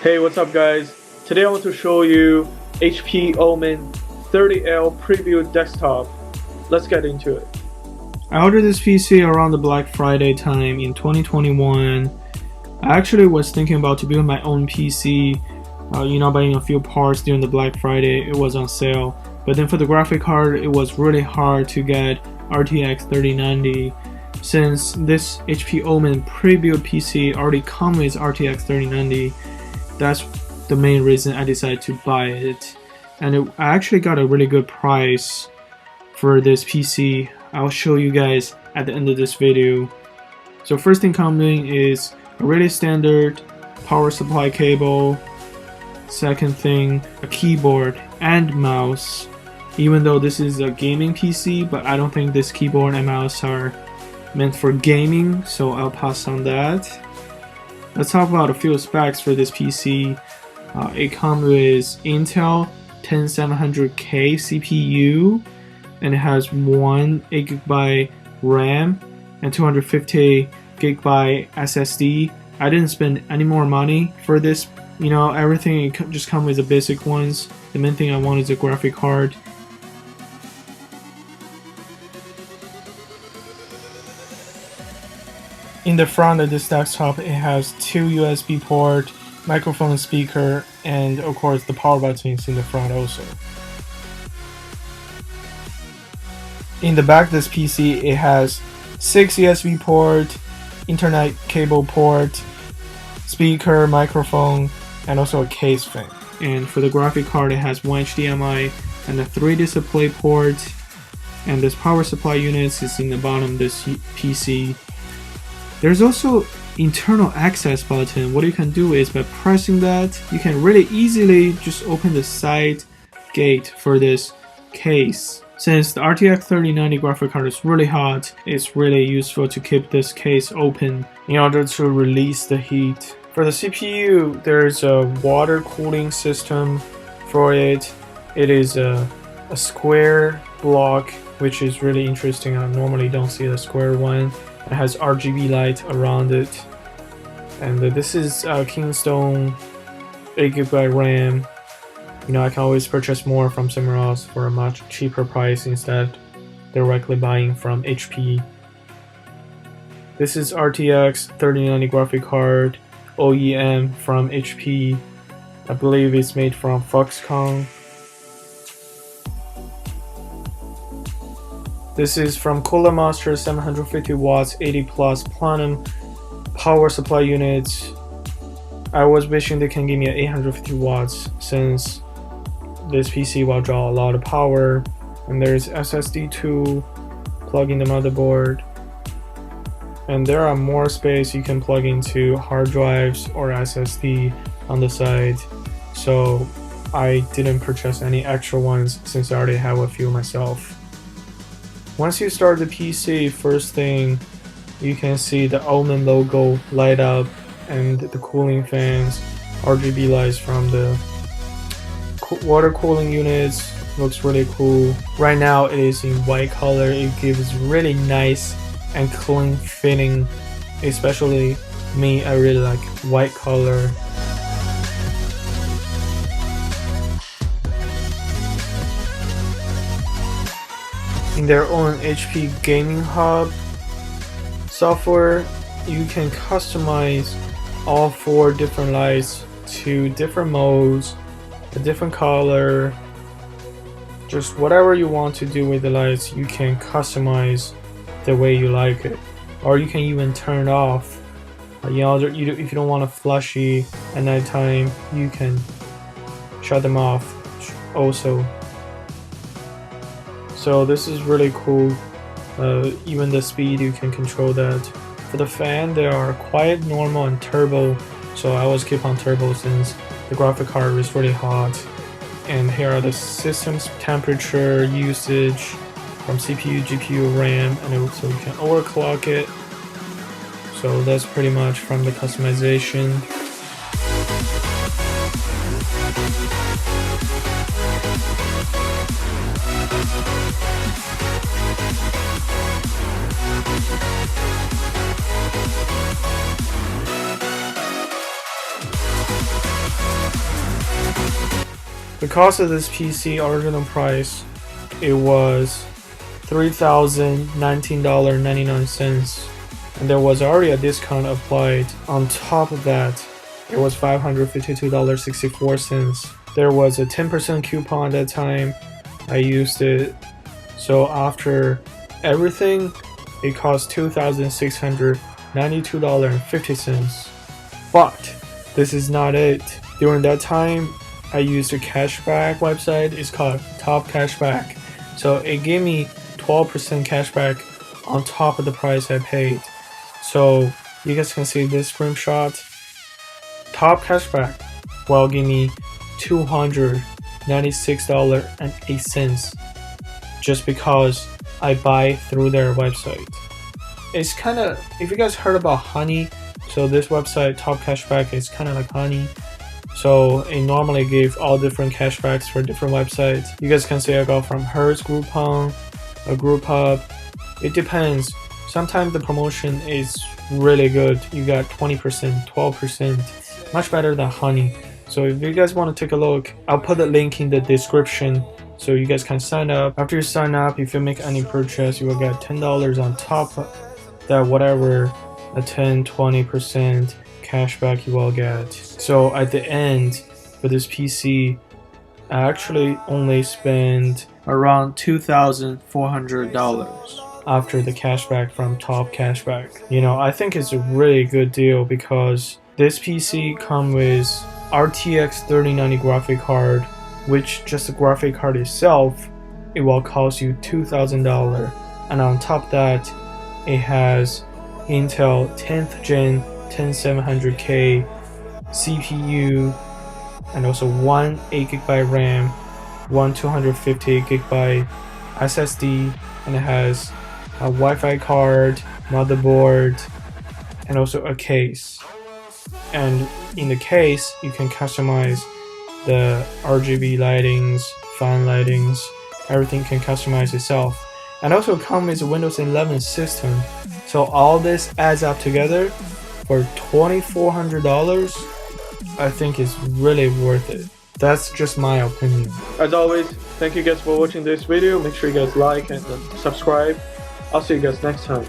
Hey, what's up guys? Today I want to show you HP Omen 30L preview desktop. Let's get into it. I ordered this PC around the Black Friday time in 2021. I actually was thinking about to build my own PC, buying a few parts during the Black Friday. It was on sale. But then for the graphic card, it was really hard to get RTX 3090. Since this HP Omen preview PC already comes with RTX 3090, that's the main reason I decided to buy it. And I actually got a really good price for this PC. I'll show you guys at the end of this video. So first thing coming is a really standard power supply cable. Second thing, a keyboard and mouse. Even though this is a gaming PC, but I don't think this keyboard and mouse are meant for gaming, so I'll pass on that. Let's talk about a few specs for this PC. It comes with Intel 10700K CPU, and it has 1 8GB RAM and 250GB SSD. I didn't spend any more money for this. Everything just comes with the basic ones. The main thing I want is a graphic card. In the front of this desktop, it has 2 USB port, microphone, speaker, and of course the power button is in the front also. In the back of this PC, it has 6 USB port, internet cable port, speaker, microphone, and also a case fan. And for the graphic card, it has 1 HDMI and a 3 display port. And this power supply unit is in the bottom of this PC. There's also internal access button. What you can do is by pressing that, you can really easily just open the side gate for this case. Since the RTX 3090 graphic card is really hot, it's really useful to keep this case open in order to release the heat. For the CPU, there's a water cooling system for it. It is a square block, which is really interesting. I normally don't see the square one. It has RGB light around it. And this is Kingston 8GB RAM. I can always purchase more from somewhere else for a much cheaper price instead directly buying from HP. This is RTX 3090 graphic card, OEM from HP. I believe it's made from Foxconn. This is from Cooler Master 750 watts 80 plus platinum power supply units. I was wishing they can give me 850 watts since this PC will draw a lot of power. And there's SSD to plug in the motherboard. And there are more space you can plug into hard drives or SSD on the side. So I didn't purchase any extra ones since I already have a few myself. Once you start the PC, first thing you can see the Omen logo light up and the cooling fans, RGB lights from the water cooling units. Looks really cool. Right now it is in white color. It gives really nice and clean fitting. Especially me, I really like white color. In their own HP gaming hub software, you can customize all 4 different lights to different modes, a different color. Just whatever you want to do with the lights, you can customize the way you like it. Or you can even turn it off. If you don't want a flashy at nighttime, you can shut them off also. So this is really cool. Even the speed, you can control that. For the fan, they are quiet, normal, and turbo. So I always keep on turbo since the graphic card is really hot. And here are the system's temperature, usage from CPU, GPU, RAM, and also you can overclock it. So that's pretty much from the customization. The cost of this PC original price, it was $3,019.99, and there was already a discount applied. On top of that, it was $552.64. There was a 10% coupon at that time. I used it. So after everything, it cost $2,692.50. But this is not it. During that time, I used a cashback website. It's called Top Cashback. So it gave me 12% cashback on top of the price I paid. So you guys can see this screenshot. Top Cashback will give me $296.08 just because I buy through their website. It's kind of, if you guys heard about Honey, so this website Top Cashback is kind of like Honey. So it normally gives all different cashbacks for different websites. You guys can see I got from Hertz, Groupon, a GroupHub. It depends. Sometimes the promotion is really good. You got 20%, 12%, much better than Honey. So if you guys want to take a look, I'll put the link in the description so you guys can sign up. After you sign up, if you make any purchase, you will get $10 on top of that, whatever a 10-20% cashback you will get. So at the end for this PC, I actually only spent around $2,400 after the cashback from Top Cashback. You know, I think it's a really good deal because this PC comes with RTX 3090 graphic card, which just the graphic card itself, it will cost you $2,000. And on top of that, it has Intel 10th Gen 10700K CPU, and also one 8GB RAM, one 258GB SSD, and it has a Wi-Fi card, motherboard, and also a case. And in the case, you can customize the RGB lightings, fan lightings, everything can customize itself. And also comes with a Windows 11 system. So all this adds up together for $2,400. I think it's really worth it. That's just my opinion. As always, thank you guys for watching this video. Make sure you guys like and subscribe. I'll see you guys next time.